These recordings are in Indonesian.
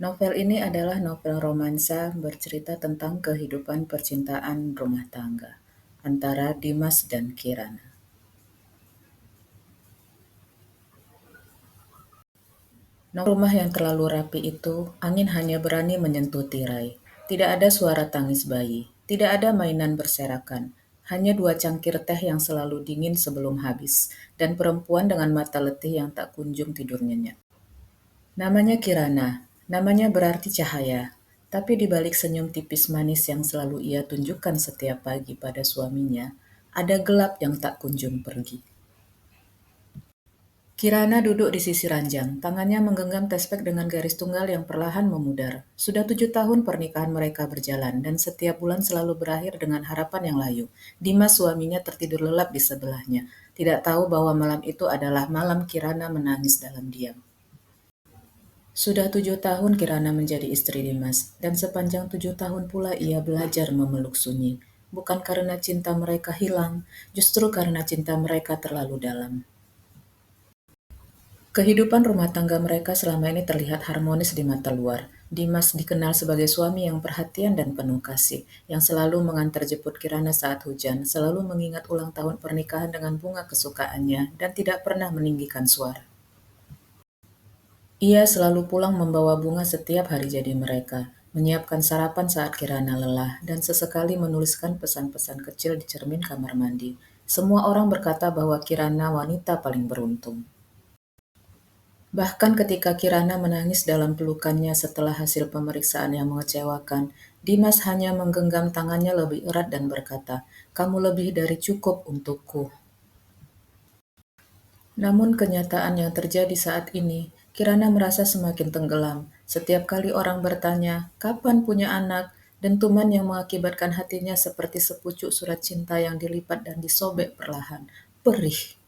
Novel ini adalah novel romansa bercerita tentang kehidupan percintaan rumah tangga antara Dimas dan Kirana. Rumah yang terlalu rapi itu, angin hanya berani menyentuh tirai. Tidak ada suara tangis bayi, tidak ada mainan berserakan, hanya dua cangkir teh yang selalu dingin sebelum habis, dan perempuan dengan mata letih yang tak kunjung tidur nyenyak. Namanya Kirana, namanya berarti cahaya, tapi di balik senyum tipis manis yang selalu ia tunjukkan setiap pagi pada suaminya, ada gelap yang tak kunjung pergi. Kirana duduk di sisi ranjang, tangannya menggenggam tespek dengan garis tunggal yang perlahan memudar. Sudah 7 tahun pernikahan mereka berjalan, dan setiap bulan selalu berakhir dengan harapan yang layu. Dimas suaminya tertidur lelap di sebelahnya, tidak tahu bahwa malam itu adalah malam Kirana menangis dalam diam. Sudah 7 tahun Kirana menjadi istri Dimas, dan sepanjang 7 tahun pula ia belajar memeluk sunyi. Bukan karena cinta mereka hilang, justru karena cinta mereka terlalu dalam. Kehidupan rumah tangga mereka selama ini terlihat harmonis di mata luar. Dimas dikenal sebagai suami yang perhatian dan penuh kasih, yang selalu mengantar jemput Kirana saat hujan, selalu mengingat ulang tahun pernikahan dengan bunga kesukaannya, dan tidak pernah meninggikan suara. Ia selalu pulang membawa bunga setiap hari jadi mereka, menyiapkan sarapan saat Kirana lelah, dan sesekali menuliskan pesan-pesan kecil di cermin kamar mandi. Semua orang berkata bahwa Kirana wanita paling beruntung. Bahkan ketika Kirana menangis dalam pelukannya setelah hasil pemeriksaan yang mengecewakan, Dimas hanya menggenggam tangannya lebih erat dan berkata, "Kamu lebih dari cukup untukku." Namun kenyataan yang terjadi saat ini, Kirana merasa semakin tenggelam. Setiap kali orang bertanya, "Kapan punya anak?" dentuman yang mengakibatkan hatinya seperti sepucuk surat cinta yang dilipat dan disobek perlahan. Perih.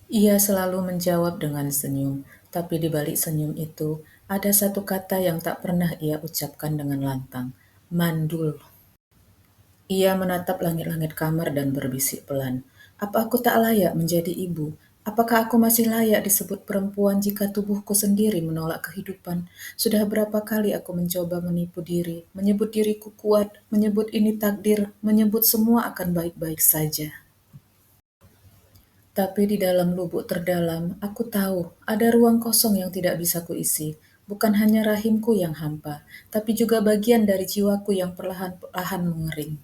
Ia selalu menjawab dengan senyum, tapi di balik senyum itu, ada satu kata yang tak pernah ia ucapkan dengan lantang, mandul. Ia menatap langit-langit kamar dan berbisik pelan, apa aku tak layak menjadi ibu? Apakah aku masih layak disebut perempuan jika tubuhku sendiri menolak kehidupan? Sudah berapa kali aku mencoba menipu diri, menyebut diriku kuat, menyebut ini takdir, menyebut semua akan baik-baik saja. Tapi di dalam lubuk terdalam, aku tahu ada ruang kosong yang tidak bisa kuisi. Bukan hanya rahimku yang hampa, tapi juga bagian dari jiwaku yang perlahan-lahan mengering.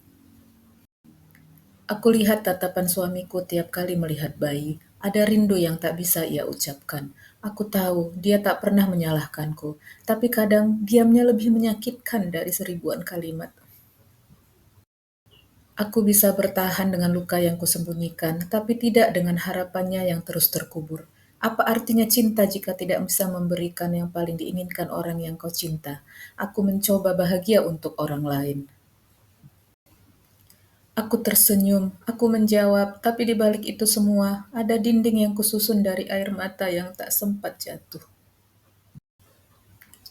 Aku lihat tatapan suamiku tiap kali melihat bayi. Ada rindu yang tak bisa ia ucapkan. Aku tahu dia tak pernah menyalahkanku, tapi kadang diamnya lebih menyakitkan dari seribuan kalimat. Aku bisa bertahan dengan luka yang kusembunyikan, tapi tidak dengan harapannya yang terus terkubur. Apa artinya cinta jika tidak bisa memberikan yang paling diinginkan orang yang kau cinta? Aku mencoba bahagia untuk orang lain. Aku tersenyum, aku menjawab, tapi di balik itu semua, ada dinding yang kususun dari air mata yang tak sempat jatuh.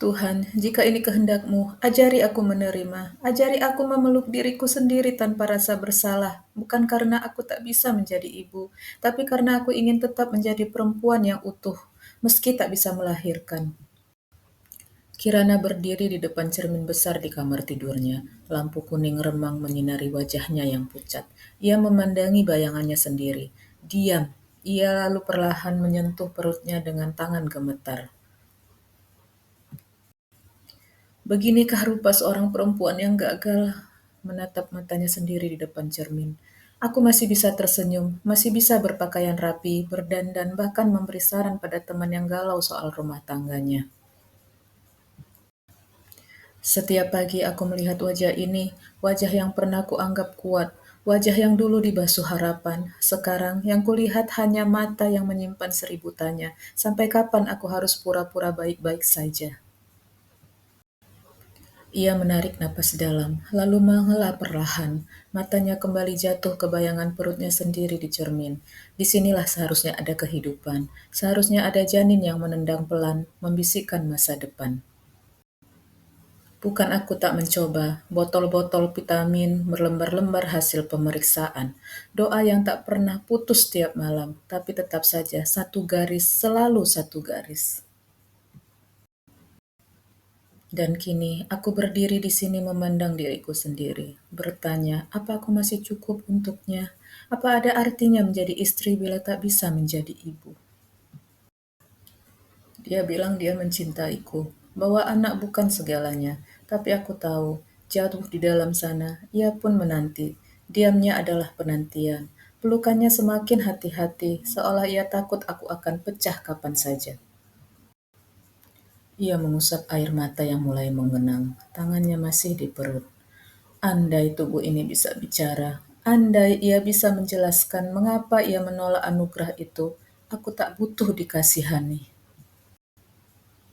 Tuhan, jika ini kehendak-Mu, ajari aku menerima, ajari aku memeluk diriku sendiri tanpa rasa bersalah, bukan karena aku tak bisa menjadi ibu, tapi karena aku ingin tetap menjadi perempuan yang utuh, meski tak bisa melahirkan. Kirana berdiri di depan cermin besar di kamar tidurnya. Lampu kuning remang menyinari wajahnya yang pucat. Ia memandangi bayangannya sendiri. Diam. Ia lalu perlahan menyentuh perutnya dengan tangan gemetar. Beginikah rupa seorang perempuan yang gagal? Menatap matanya sendiri di depan cermin. Aku masih bisa tersenyum, masih bisa berpakaian rapi, berdandan, bahkan memberi saran pada teman yang galau soal rumah tangganya. Setiap pagi aku melihat wajah ini, wajah yang pernah kuanggap kuat, wajah yang dulu dibasuh harapan. Sekarang yang kulihat hanya mata yang menyimpan seribu tanya. Sampai kapan aku harus pura-pura baik-baik saja? Ia menarik napas dalam, lalu menghela perlahan. Matanya kembali jatuh ke bayangan perutnya sendiri di cermin. Disinilah seharusnya ada kehidupan. Seharusnya ada janin yang menendang pelan, membisikkan masa depan. Bukan aku tak mencoba, botol-botol vitamin, berlembar-lembar hasil pemeriksaan, doa yang tak pernah putus tiap malam, tapi tetap saja satu garis, selalu satu garis. Dan kini aku berdiri di sini memandang diriku sendiri, bertanya, apa aku masih cukup untuknya? Apa ada artinya menjadi istri bila tak bisa menjadi ibu? Dia bilang dia mencintaiku, bahwa anak bukan segalanya, tapi aku tahu, jatuh di dalam sana, ia pun menanti. Diamnya adalah penantian. Pelukannya semakin hati-hati, seolah ia takut aku akan pecah kapan saja. Ia mengusap air mata yang mulai mengenang. Tangannya masih di perut. Andai tubuh ini bisa bicara, andai ia bisa menjelaskan mengapa ia menolak anugerah itu, aku tak butuh dikasihani.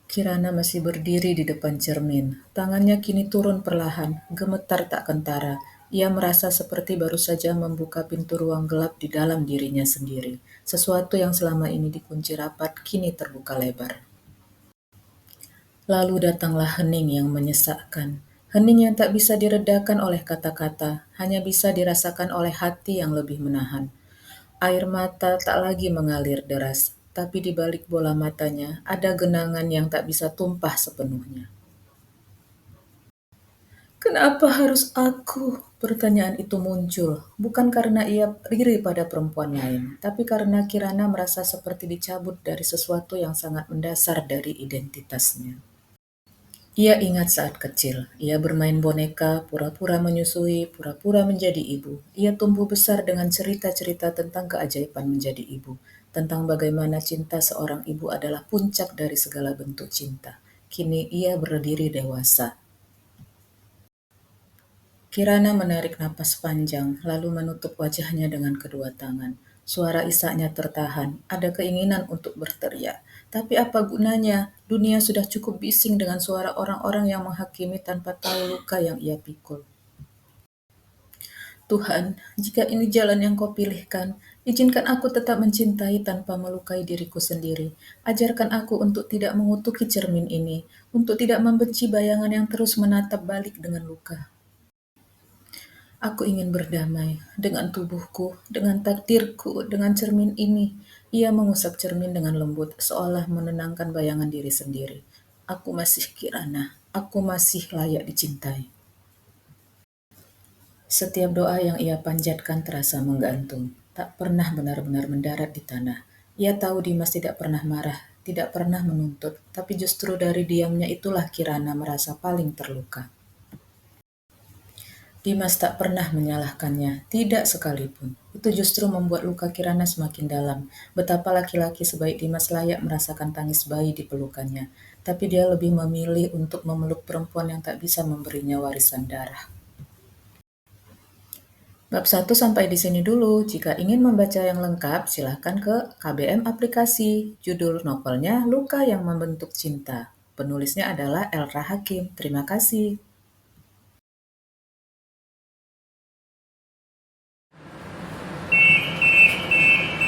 Kirana masih berdiri di depan cermin. Tangannya kini turun perlahan, gemetar tak kentara. Ia merasa seperti baru saja membuka pintu ruang gelap di dalam dirinya sendiri. Sesuatu yang selama ini dikunci rapat kini terbuka lebar. Lalu datanglah hening yang menyesakkan. Hening yang tak bisa diredakan oleh kata-kata, hanya bisa dirasakan oleh hati yang lebih menahan. Air mata tak lagi mengalir deras, tapi di balik bola matanya ada genangan yang tak bisa tumpah sepenuhnya. Kenapa harus aku? Pertanyaan itu muncul, bukan karena ia iri pada perempuan lain, tapi karena Kirana merasa seperti dicabut dari sesuatu yang sangat mendasar dari identitasnya. Ia ingat saat kecil, ia bermain boneka, pura-pura menyusui, pura-pura menjadi ibu. Ia tumbuh besar dengan cerita-cerita tentang keajaiban menjadi ibu, tentang bagaimana cinta seorang ibu adalah puncak dari segala bentuk cinta. Kini ia berdiri dewasa. Kirana menarik napas panjang, lalu menutup wajahnya dengan kedua tangan. Suara isaknya tertahan, ada keinginan untuk berteriak. Tapi apa gunanya? Dunia sudah cukup bising dengan suara orang-orang yang menghakimi tanpa tahu luka yang ia pikul. Tuhan, jika ini jalan yang kau pilihkan, izinkan aku tetap mencintai tanpa melukai diriku sendiri. Ajarkan aku untuk tidak mengutuki cermin ini, untuk tidak membenci bayangan yang terus menatap balik dengan luka. Aku ingin berdamai dengan tubuhku, dengan takdirku, dengan cermin ini. Ia mengusap cermin dengan lembut, seolah menenangkan bayangan diri sendiri. Aku masih Kirana, aku masih layak dicintai. Setiap doa yang ia panjatkan terasa menggantung, tak pernah benar-benar mendarat di tanah. Ia tahu Dimas tidak pernah marah, tidak pernah menuntut, tapi justru dari diamnya itulah Kirana merasa paling terluka. Dimas tak pernah menyalahkannya, tidak sekalipun. Itu justru membuat luka Kirana semakin dalam. Betapa laki-laki sebaik Dimas layak merasakan tangis bayi di pelukannya. Tapi dia lebih memilih untuk memeluk perempuan yang tak bisa memberinya warisan darah. Bab 1 sampai di sini dulu. Jika ingin membaca yang lengkap, silahkan ke KBM Aplikasi. Judul novelnya Luka yang Membentuk Cinta. Penulisnya adalah Elra Hakim. Terima kasih.